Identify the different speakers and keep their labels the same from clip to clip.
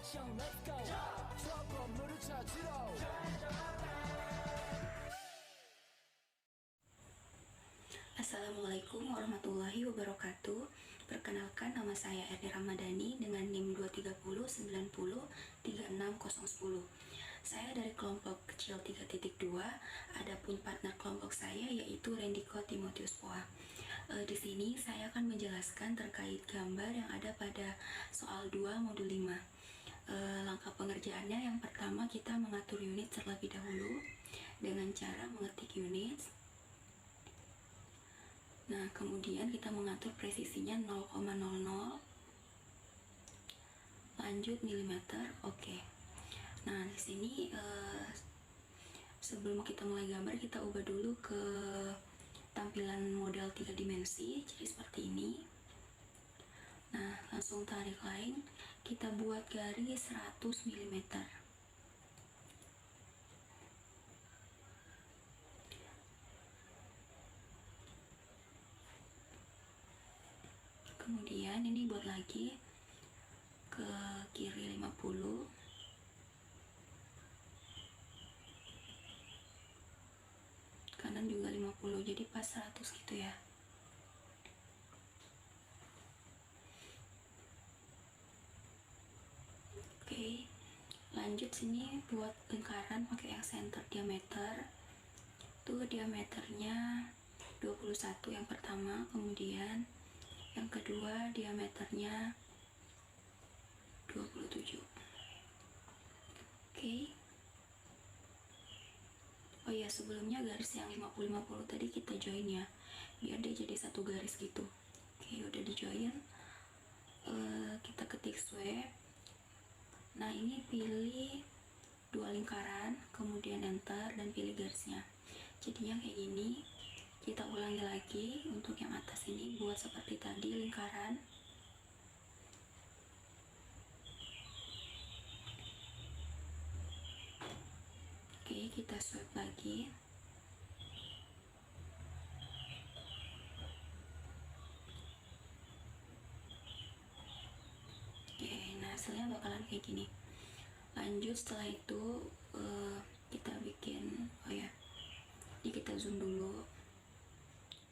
Speaker 1: 액션 let's go 저 건물을 찾으러
Speaker 2: Assalamualaikum warahmatullahi wabarakatuh. Perkenalkan, nama saya Erni Ramadhani dengan NIM 230903610. Saya dari kelompok kecil 3.2. Adapun partner kelompok saya yaitu Rendiko Timotius Poa. Di sini saya akan menjelaskan terkait gambar yang ada pada soal 2 modul 5. Langkah pengerjaannya, yang pertama kita mengatur unit terlebih dahulu dengan cara mengetik unit. Nah, kemudian kita mengatur presisinya 0,00, lanjut milimeter, oke. Nah, di sini sebelum kita mulai gambar, kita ubah dulu ke tampilan model 3 dimensi, jadi seperti ini. Nah, langsung tarik line, kita buat garis 100 mm. Kemudian ini buat lagi ke kiri 50, kanan juga 50, jadi pas 100 gitu ya. Oke, lanjut sini buat lingkaran pakai yang center diameter. Tuh diameternya 21 yang pertama, kemudian yang kedua diameternya 27. Oke. Oh ya, sebelumnya garis yang 50-50 tadi kita join ya, biar dia jadi satu garis gitu. Oke, udah di join. Kita ketik sweep. Nah, ini pilih dua lingkaran, kemudian enter dan pilih garisnya. Jadinya kayak gini. Kita ulangi lagi untuk yang atas ini, buat seperti tadi lingkaran. Oke, kita swipe lagi. Oke, nah hasilnya bakalan kayak gini. Lanjut setelah itu kita bikin, oh ya, ini kita zoom dulu.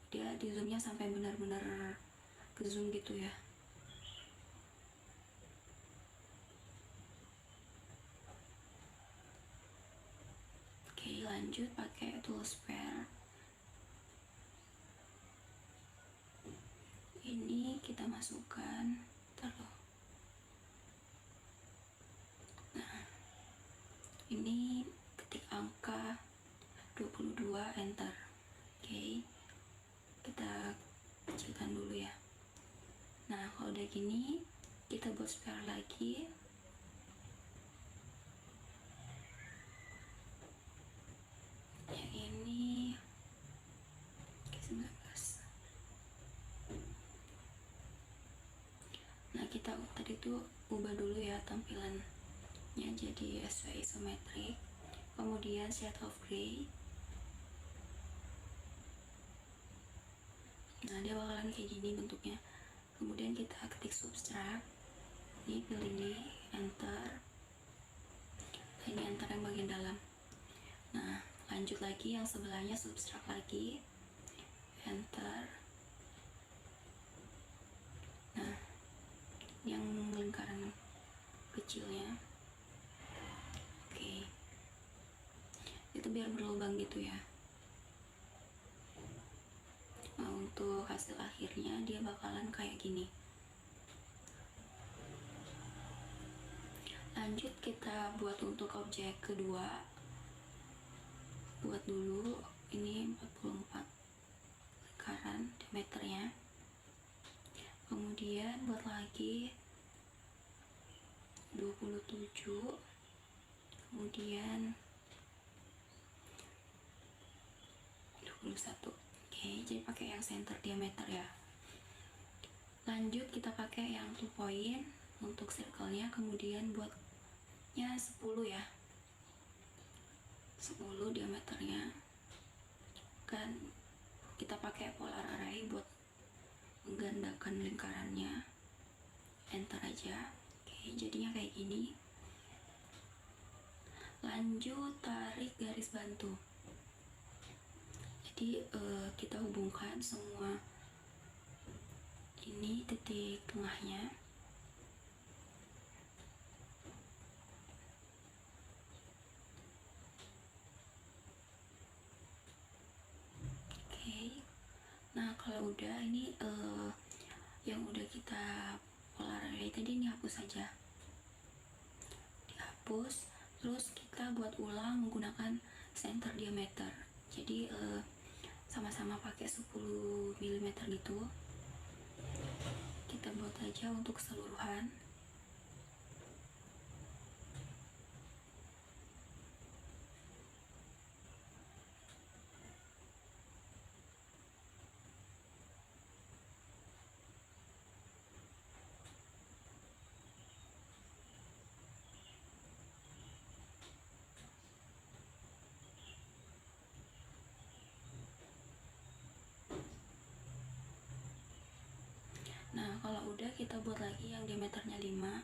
Speaker 2: Dia di zoomnya sampai benar-benar ke zoom gitu ya. Oke, lanjut pakai tool spare. Ini kita masukkan, taruh. Nah, ini ketik angka 22, enter. Oke, kita kecilkan dulu ya. Nah, kalau udah gini, kita buat spare lagi. Yang ini ke 19. Nah, kita tadi tuh ubah dulu ya tampilannya jadi sesuai isometrik. Kemudian shade of gray. Nah, dia bakalan kayak gini bentuknya. Kemudian kita ketik subtract. Ini pilih ini, enter. Ini enter yang bagian dalam. Nah, lanjut lagi yang sebelahnya, subtract lagi, enter. Nah, yang lingkaran kecilnya, oke, itu biar berlubang gitu ya. Nah, untuk hasil akhirnya dia bakalan kayak gini. Lanjut kita buat untuk objek kedua. Buat dulu ini 44 lingkaran diameternya. Kemudian buat lagi 27. Kemudian 21. Oke, jadi pakai yang center diameter ya. Lanjut kita pakai yang 2 point untuk circle-nya, kemudian buatnya 10 ya. 10 diameternya. Kan kita pakai polar array buat menggandakan lingkarannya. Enter aja. Oke, jadinya kayak gini. Lanjut tarik garis bantu. Jadi kita hubungkan semua ini titik tengahnya. Oke. Nah, kalau udah ini yang udah kita polarkan tadi ini hapus saja. Dihapus, terus kita buat ulang menggunakan center diameter. Jadi sama-sama pakai 10 mm gitu. Kita buat aja untuk keseluruhan. Nah, kalau udah kita buat lagi yang diameternya 5.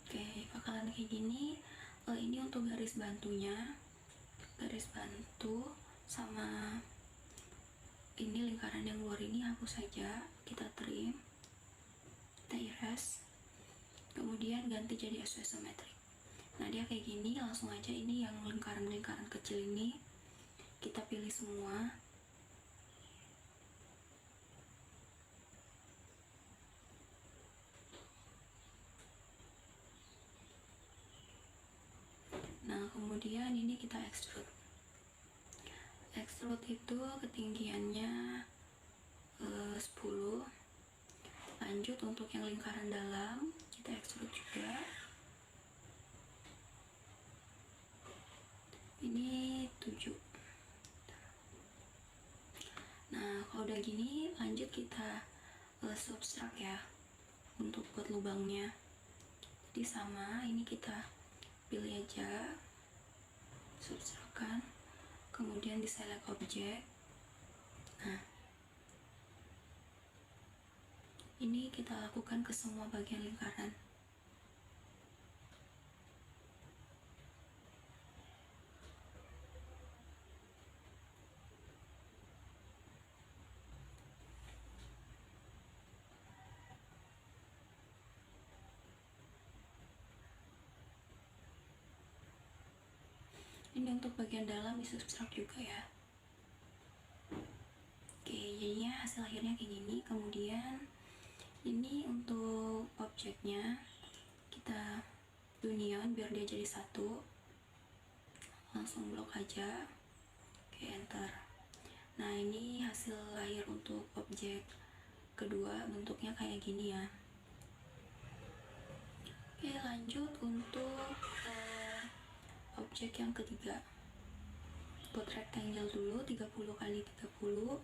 Speaker 2: Oke, bakalan kayak gini. Ini untuk garis bantunya. Garis bantu sama ini lingkaran yang luar ini hapus saja, kita trim, kita iras, kemudian ganti jadi isometrik. Nah, dia kayak gini. Langsung aja ini yang lingkaran-lingkaran kecil ini kita pilih semua. Nah, kemudian ini kita extrude. Extrude itu ketinggiannya 10. Lanjut untuk yang lingkaran dalam kita extrude juga. Ini 7. Nah, kalau udah gini lanjut kita subtract ya untuk buat lubangnya. Jadi sama, ini kita pilih aja, subtractkan, kemudian di select object. Nah, ini kita lakukan ke semua bagian lingkaran. Ini untuk bagian dalam di subtract juga ya. Oke, jadinya hasil akhirnya kayak gini. Kemudian ini untuk objeknya kita union biar dia jadi satu. Langsung blok aja. Oke, enter. Nah, ini hasil akhir untuk objek kedua, bentuknya kayak gini ya. Oke, lanjut untuk objek yang ketiga. Buat rectangle dulu 30 kali 30.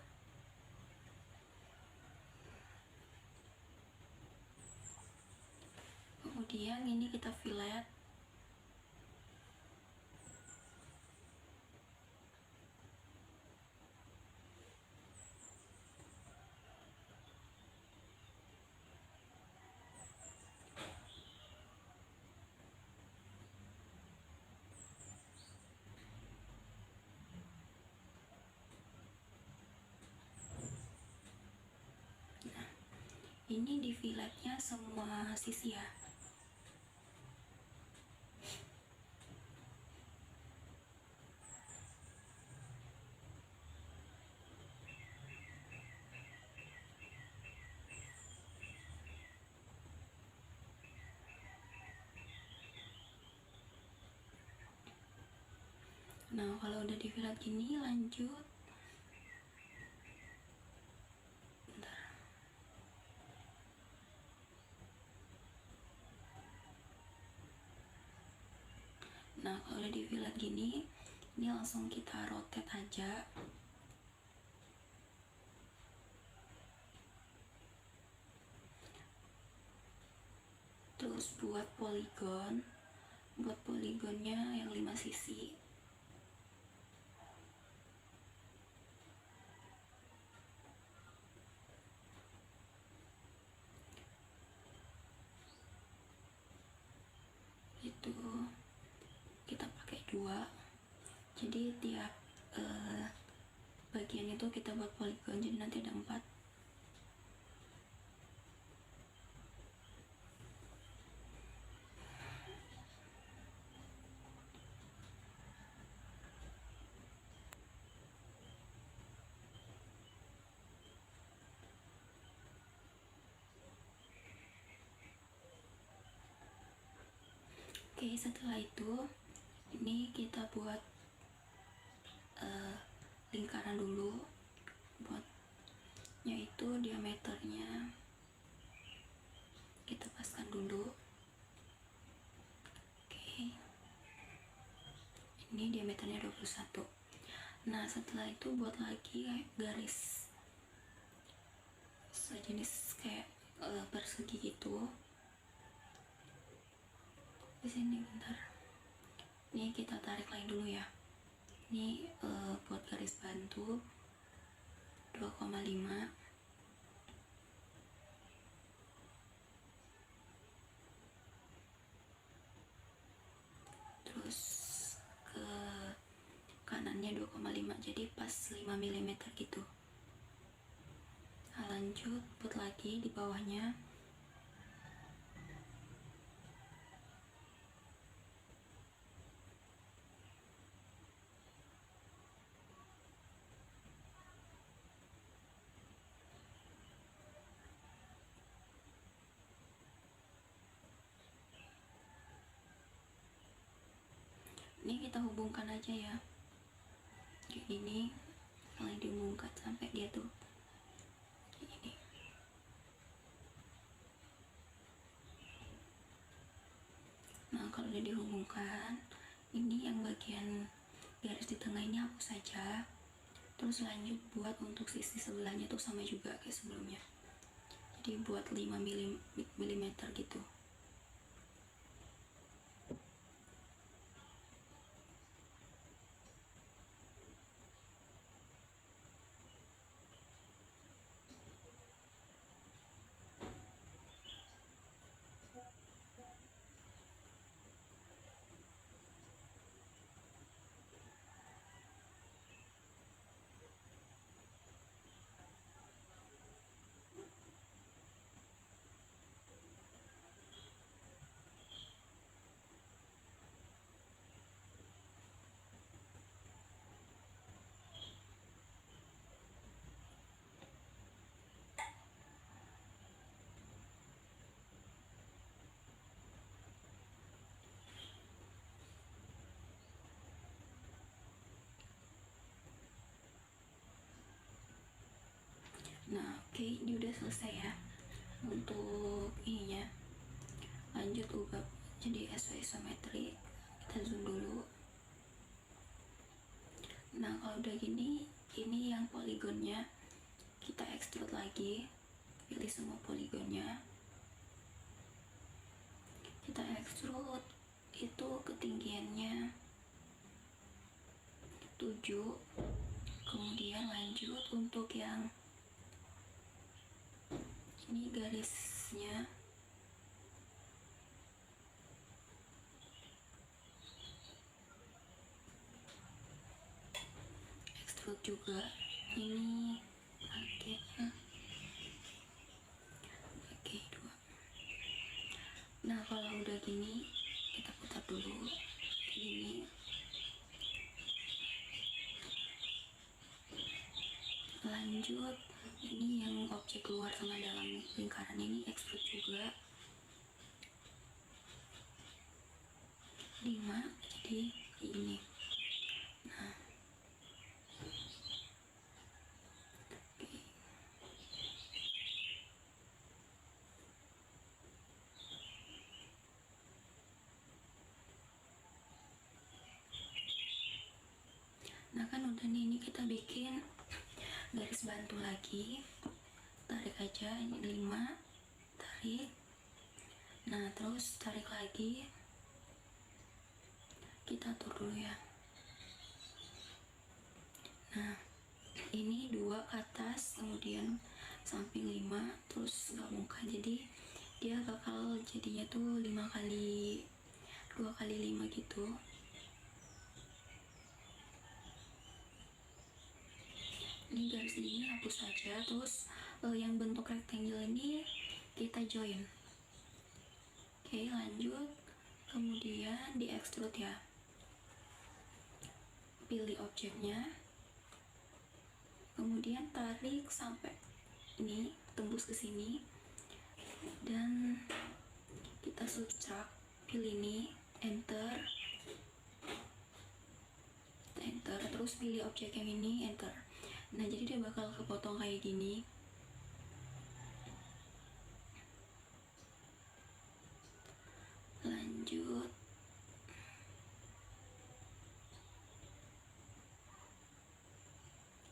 Speaker 2: Kemudian ini kita fillet. Ini di filletnya semua sisi ya. Nah, kalau udah di fillet gini lanjut. Bentar. Nah, kalau udah di fillet gini, ini langsung kita rotate aja. Terus buat poligonnya yang 5 sisi. Itu kita pakai 2, jadi tiap bagian itu kita buat poligon, jadi nanti ada 4. Oke, setelah itu ini kita buat lingkaran dulu, yaitu diameternya kita paskan dulu. Oke, ini diameternya 21. Nah, setelah itu buat lagi garis sejenis kayak persegi gitu di sini. Bentar, ini kita tarik lagi dulu ya. Ini buat garis bantu 2,5. Terus ke kanannya 2,5, jadi pas 5 mm gitu. Nah, lanjut buat lagi di bawahnya. Ini kita hubungkan aja ya, kayak gini, kalian dihubungkan sampai dia tuh kayak gini. Nah, kalau udah dihubungkan, ini yang bagian garis di tengah ini hapus saja. Terus lanjut buat untuk sisi sebelahnya tuh sama juga kayak sebelumnya, jadi buat 5 mm gitu. Nah, oke, ini udah selesai ya untuk ininya. Lanjut ubah jadi isometrik, kita zoom dulu. Nah, kalau udah gini, ini yang poligonnya kita extrude lagi, pilih semua poligonnya, kita extrude itu ketinggiannya 7. Kemudian lanjut untuk yang ini garisnya extrude juga, ini pakai 2. Nah, kalau udah gini kita putar dulu gini. Lanjut ini yang objek luar sama dalam lingkaran ini extrude juga 5, jadi ini. Nah, oke. Nah, kan udah nih, ini kita bikin garis bantu lagi, tarik aja, ini 5, tarik. Nah, terus tarik lagi, kita atur dulu ya. Nah, ini 2 ke atas, kemudian samping 5, terus gabungkan, jadi dia bakal jadinya tuh 5 kali 2 kali 5 gitu. Ini garis ini hapus saja, terus yang bentuk rectangle ini kita join. Oke, lanjut, kemudian di extrude ya. Pilih objeknya, kemudian tarik sampai ini tembus ke sini, dan kita subtract. Pilih ini, enter, terus pilih objek yang ini, enter. Nah, jadi dia bakal kepotong kayak gini. Lanjut,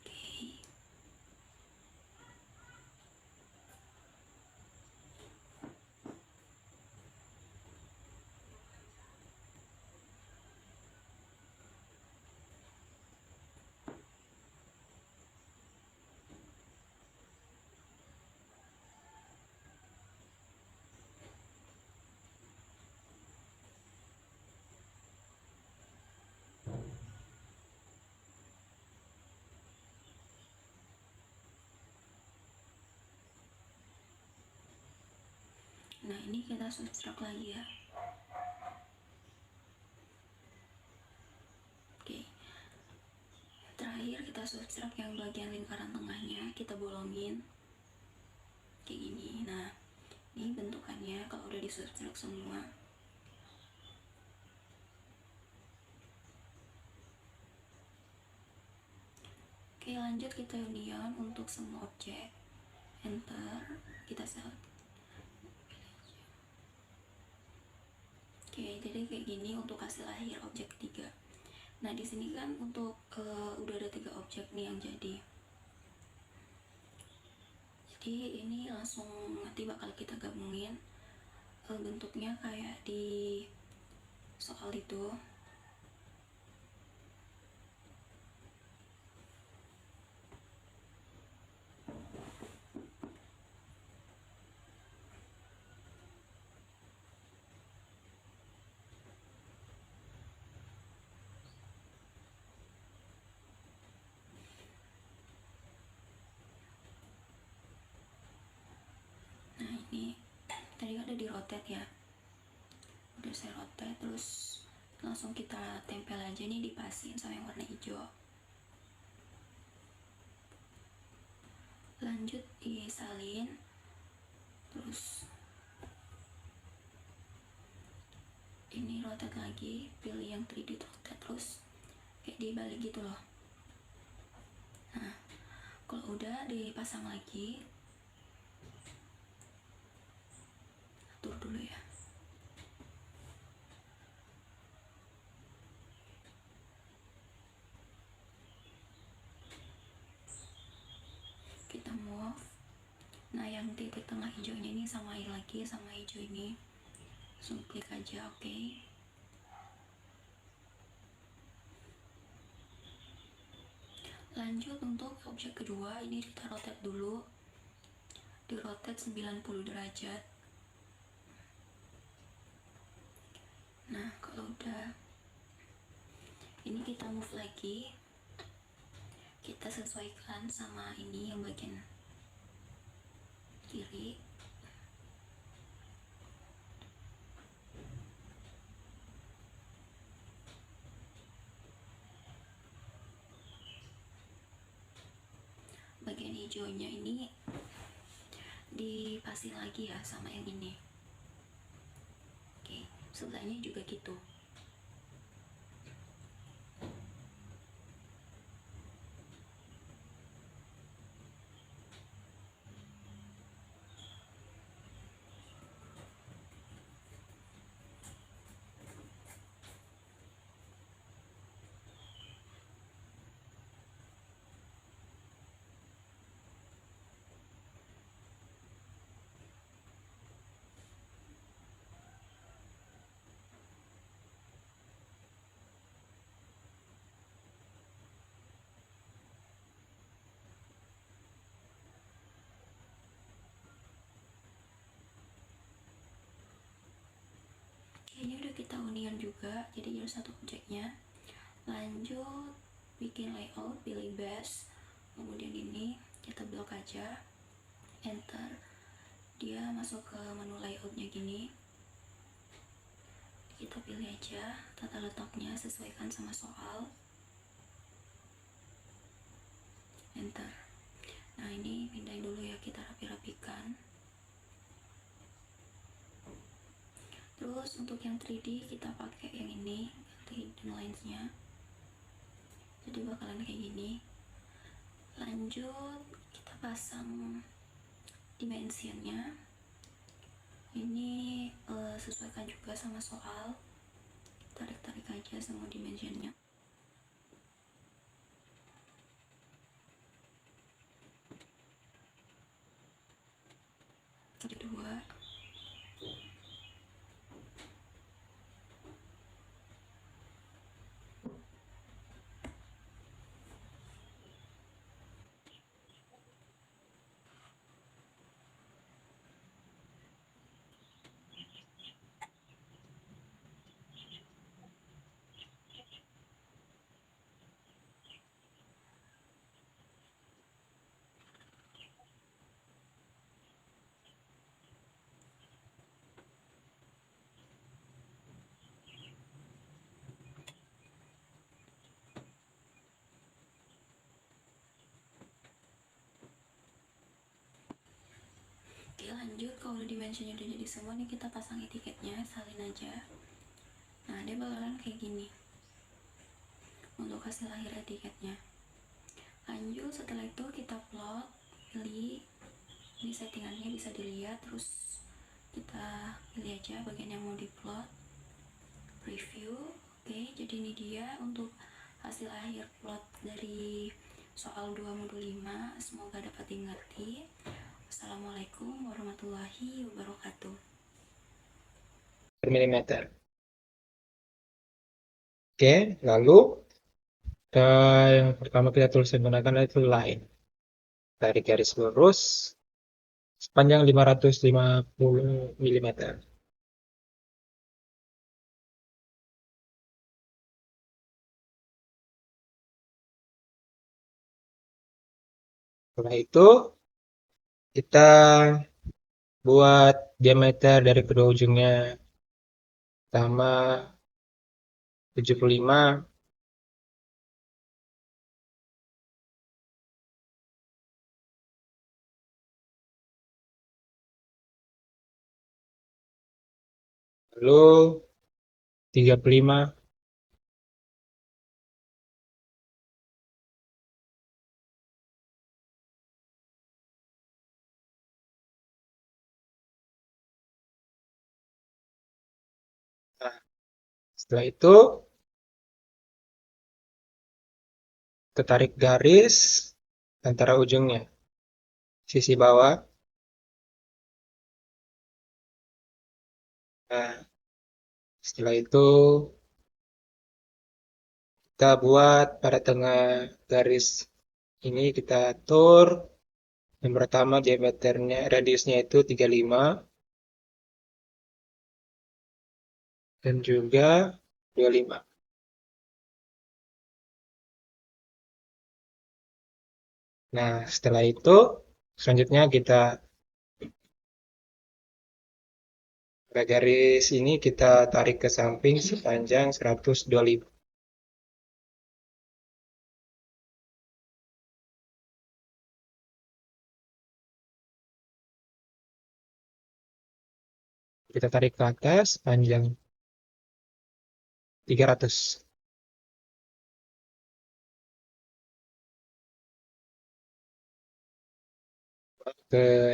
Speaker 2: oke. Nah, ini kita subtract lagi ya. Oke, terakhir kita subtract yang bagian lingkaran tengahnya, kita bolongin kayak gini. Nah, ini bentukannya kalau udah disubtract semua. Oke, lanjut kita union untuk semua objek, enter, kita select. Oke, jadi kayak gini untuk hasil akhir objek ketiga. Nah, di sini kan untuk udah ada 3 objek nih yang jadi. Jadi ini langsung nanti bakal kita gabungin, bentuknya kayak di soal itu. Nah, ini tadi kan udah di rotate ya, udah saya rotate, terus langsung kita tempel aja nih, dipasin sama yang warna hijau. Lanjut disalin, terus ini rotate lagi, pilih yang 3D rotate, terus kayak dibalik gitu loh. Nah, kalau udah dipasang lagi, atur dulu ya. Kita move. Nah, yang titik tengah hijaunya ini samain lagi sama hijau ini, langsung klik aja, oke. Lanjut untuk objek kedua, ini kita rotate dulu, di rotate 90 derajat. Nah, kalau udah ini kita move lagi, kita sesuaikan sama ini yang bagian kiri. Bagian hijaunya ini dipasin lagi ya sama yang ini. Oke, sebelahnya juga gitu. kita union juga, jadi satu objeknya. Lanjut bikin layout, pilih base, kemudian ini kita blok aja, enter. Dia masuk ke menu layoutnya gini, kita pilih aja tata letaknya, sesuaikan sama soal, enter. Nah ini pindahin dulu ya, kita rapi-rapikan. Terus untuk yang 3D kita pakai yang ini, ganti hidden lines-nya, jadi bakalan kayak gini. Lanjut kita pasang dimensionnya, ini sesuaikan juga sama soal, tarik-tarik aja semua dimensionnya. Kedua, oke lanjut. Kalau udah dimensionnya udah jadi semua nih, kita pasang etiketnya, salin aja. Nah dia bakalan kayak gini untuk hasil akhir etiketnya. Lanjut setelah itu kita plot, pilih ini settingannya bisa dilihat, terus kita pilih aja bagian yang mau diplot, preview. Oke, jadi ini dia untuk hasil akhir plot dari soal 2 modul 5. Semoga dapat dimengerti. Assalamualaikum warahmatullahi wabarakatuh.
Speaker 3: Per milimeter. Oke, lalu yang pertama kita tulis menggunakan itu line. Dari garis lurus sepanjang 550 mm. Setelah itu kita buat diameter dari kedua ujungnya. Pertama 75, lalu 35, nah, setelah itu kita tarik garis antara ujungnya, sisi bawah. Nah, setelah itu kita buat pada tengah garis ini, kita atur yang pertama diameternya, radiusnya itu 35 dan juga 25. Nah, setelah itu selanjutnya kita pada garis ini kita tarik ke samping sepanjang 125. Kita tarik ke atas panjang 300.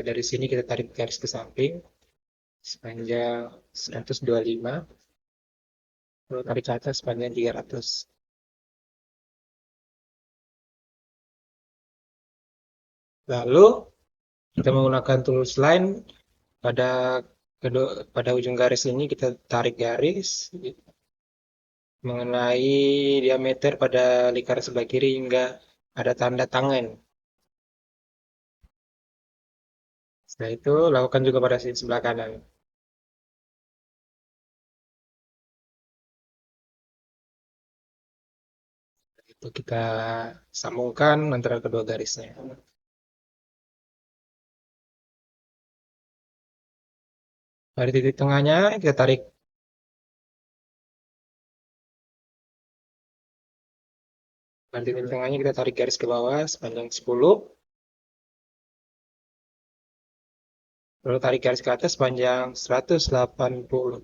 Speaker 3: Dari sini kita tarik garis ke samping sepanjang 125. Lalu tarik ke atas sepanjang 300. Lalu kita menggunakan tools line pada pada ujung garis ini kita tarik garis mengenai diameter pada lingkaran sebelah kiri hingga ada tanda tangan. Setelah itu lakukan juga pada sisi sebelah kanan. Itu kita sambungkan antara kedua garisnya. Dari titik tengahnya kita tarik. Dari titik tengahnya kita tarik garis ke bawah sepanjang 10. Lalu tarik garis ke atas sepanjang 180.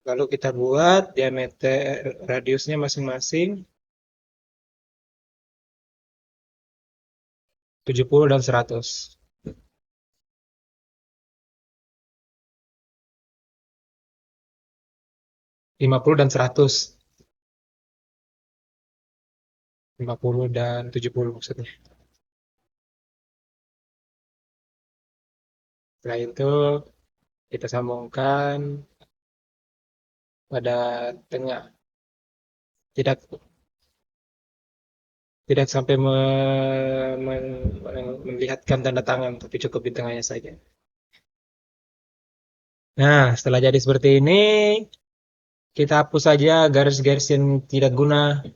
Speaker 3: Lalu kita buat diameter radiusnya masing-masing 70 dan 100. 50 dan 100. 50 dan 70 maksudnya. Setelah itu kita sambungkan pada tengah. Tidak tidak sampai melihatkan tanda tangan, tapi cukup di tengahnya saja. Nah, setelah jadi seperti ini, kita hapus saja garis-garis yang tidak guna.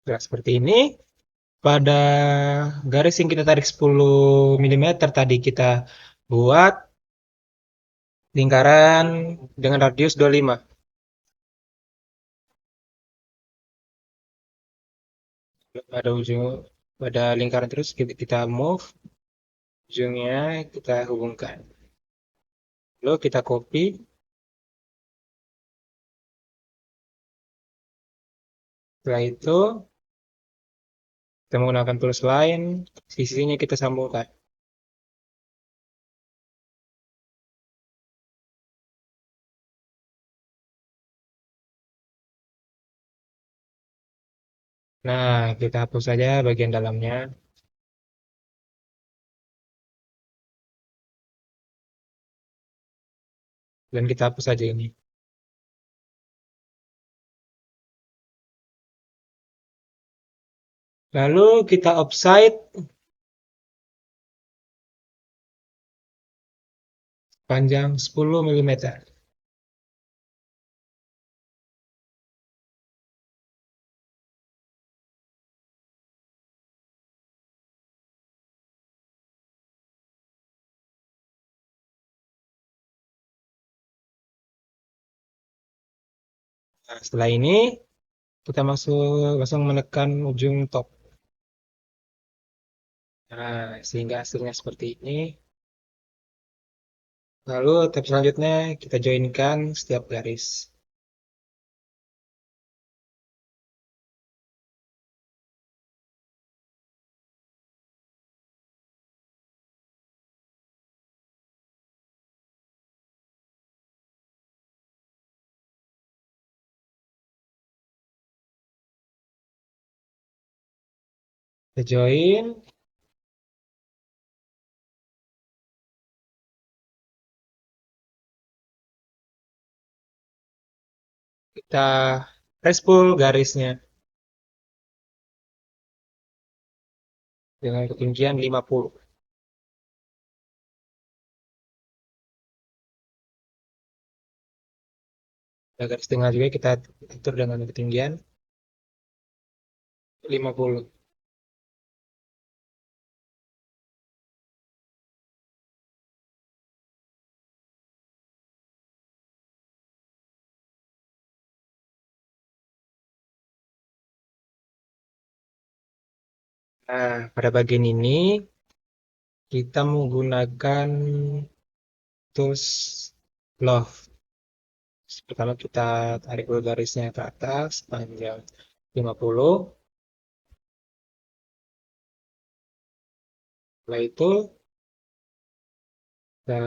Speaker 3: Nah, seperti ini. Pada garis yang kita tarik 10 mm tadi kita buat lingkaran dengan radius 25. Pada ujung pada lingkaran terus kita move ujungnya kita hubungkan. Lalu kita copy. Setelah itu kita menggunakan tools lain, sisinya kita sambungkan. Nah, kita hapus saja bagian dalamnya. Dan kita hapus saja ini. Lalu kita offset panjang 10 mm. Nah, setelah ini kita langsung menekan ujung top. Nah, sehingga hasilnya seperti ini. Lalu step selanjutnya kita joinkan setiap garis. Kita join. Kita press pull garisnya dengan ketinggian 50. Nah, garis tengah juga kita atur dengan ketinggian 50. Nah, pada bagian ini kita menggunakan tools loft. Pertama kita tarik dulu garisnya ke atas panjang 50. Setelah itu kita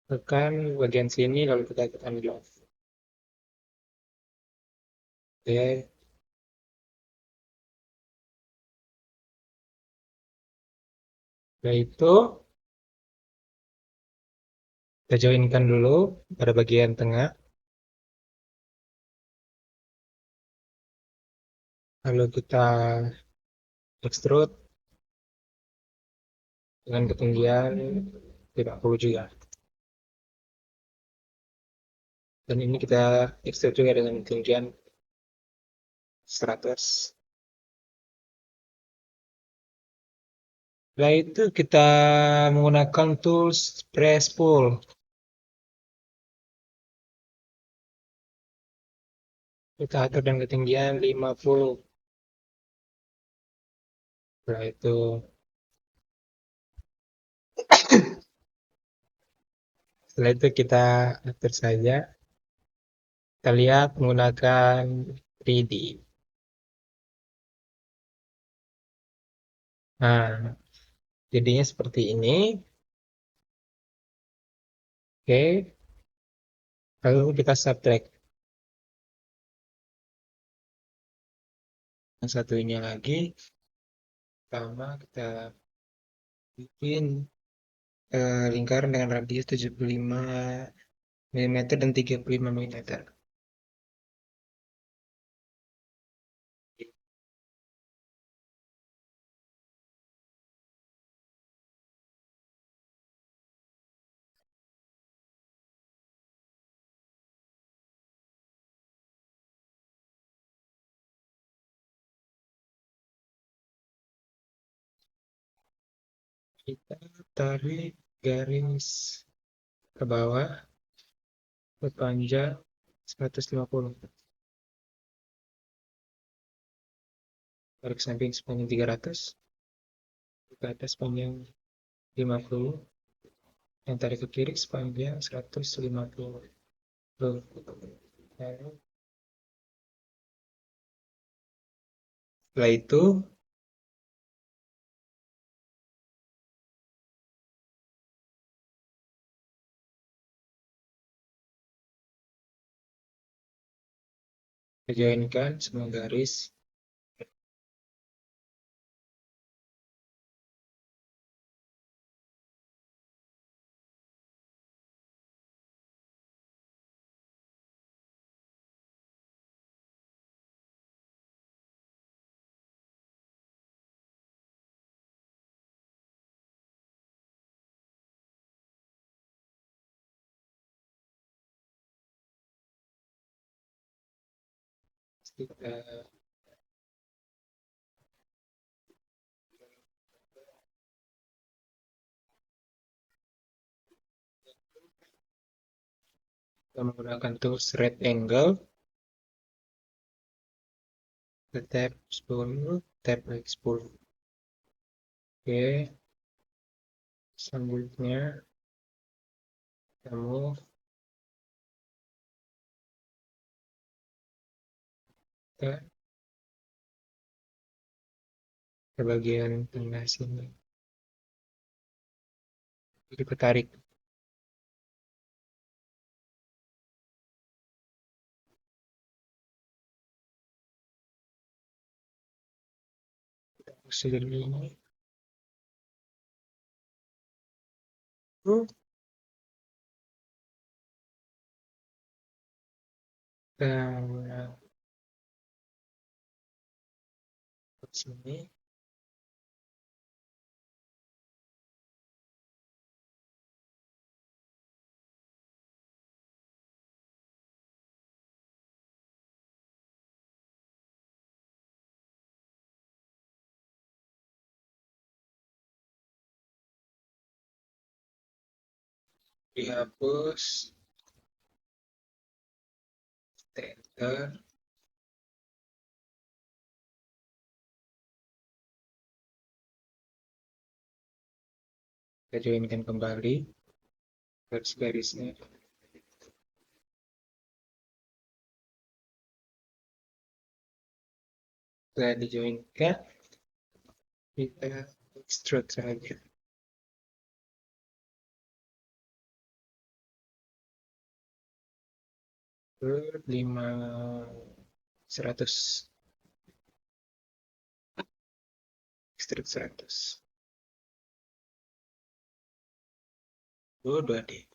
Speaker 3: tekan bagian sini lalu kita tekan drop. Oke, setelah itu kita joinkan dulu pada bagian tengah. Lalu kita extrude dengan ketinggian 50 juga. Dan ini kita extrude juga dengan ketinggian 100. Setelah itu kita menggunakan tools press pull. Kita atur dengan ketinggian 50. Setelah itu kita atur saja. Kita lihat menggunakan 3D. Nah, jadinya seperti ini. Oke, lalu kita subtract yang satunya lagi. Pertama kita bikin lingkaran dengan radius 75 mm dan 35 mm. Kita tarik garis ke bawah berpanjang 150. Tarik samping sepanjang 300. Ke atas sepanjang 50. Yang tarik ke kiri sepanjang 150. Lalu setelah itu kita joinkan semua garis. Kita menggunakan tools right angle. Kita tap 10, tap like 10. Oke, selanjutnya kita move ke bagian tengah sini. Jadi kita tarik sini. Kita ke sini. Dihapus. Enter. Kita joinkan kembali garis-garisnya. Setelah dijoinkan, kita extrude saja. Ke 100. Extrude 100. Oh, 2D.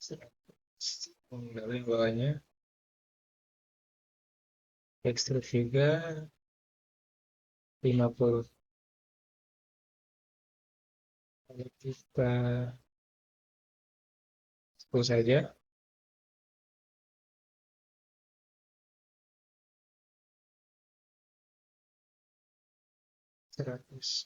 Speaker 3: 100. Lalu yang bawahnya extrude juga 50. Lalu kita 10 saja. 100.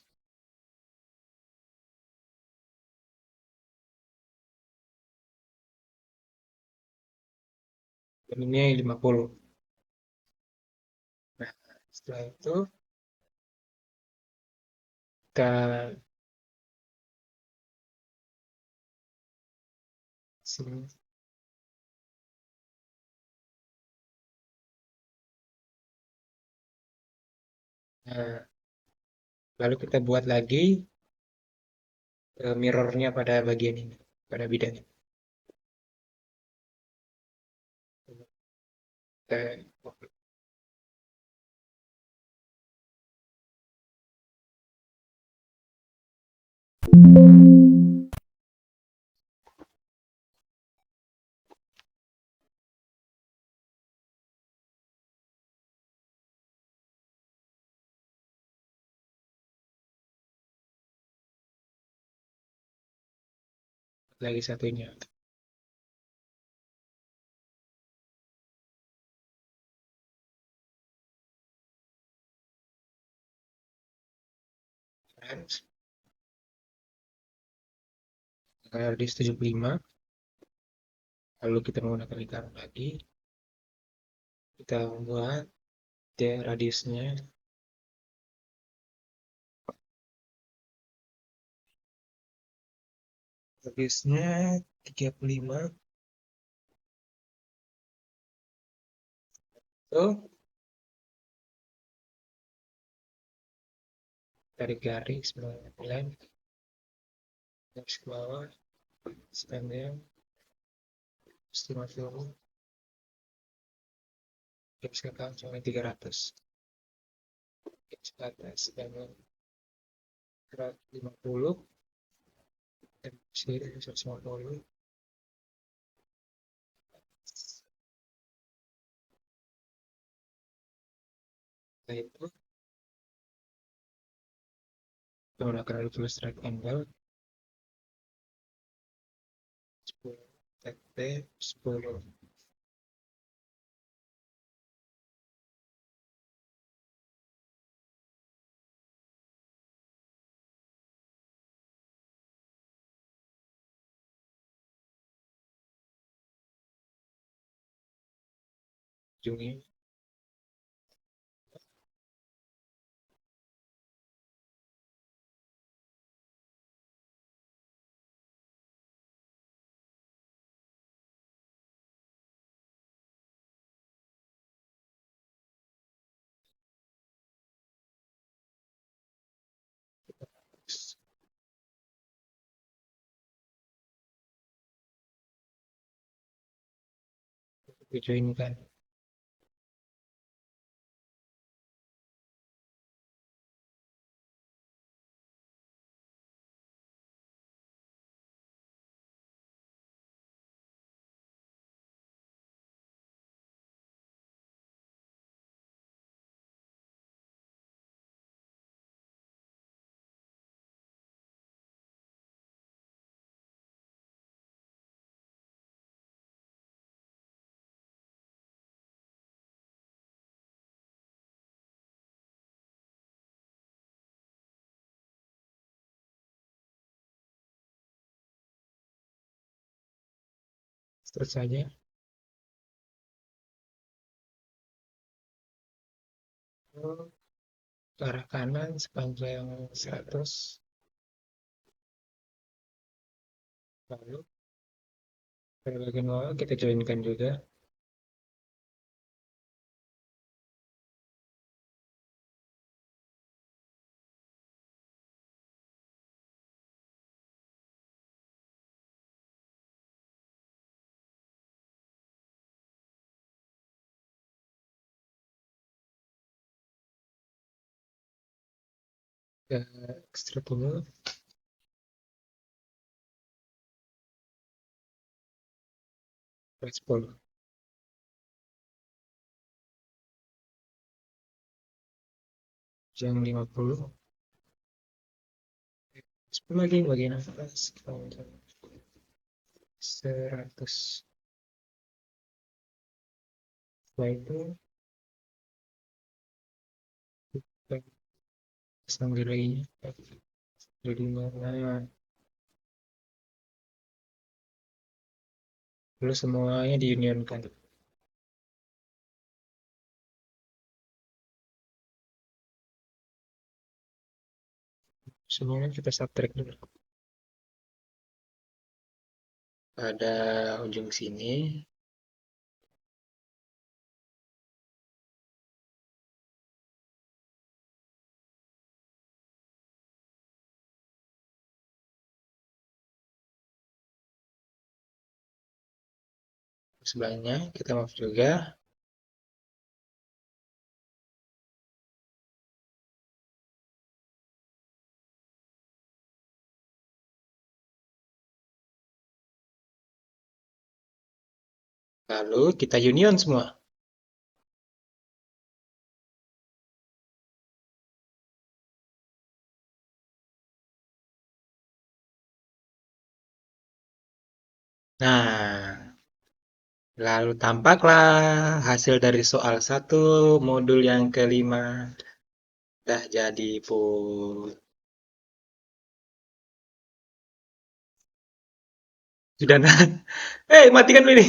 Speaker 3: Dan ini yang 50. Nah, setelah itu kita sini. Nah, lalu kita buat lagi mirrornya pada bagian ini, pada bidang ini. Kita lagi satunya. Di 75. Lalu kita menggunakan lingkaran lagi. Kita membuat radiusnya. Radiusnya 35. Tuh, tarik garis bulan garis ke bawah, sepanjang 150, garis ke kanan sampai 300, garis ke atas sepanjang 150, dan sini 150. Setelah itu kita menggunakan tulis right angle 10 TP 10. Juni. Video ini kan terus saja ke arah kanan sepanjang 100. Lalu pada bagian bawah kita joinkan juga Kita ekstrak dulu. Respon jam 50. 10 lagi bagian atas. 100. Setelah itu kita pasang delaynya. Jadi mana? Lalu semuanya diunionkan. Semuanya kita subtract dulu. Pada ujung sini sebelahnya kita maaf juga. Lalu kita union semua. Nah, lalu tampaklah hasil dari soal 1 modul yang kelima. Dah jadi pun. Sudah nah. Matikan dulu ini.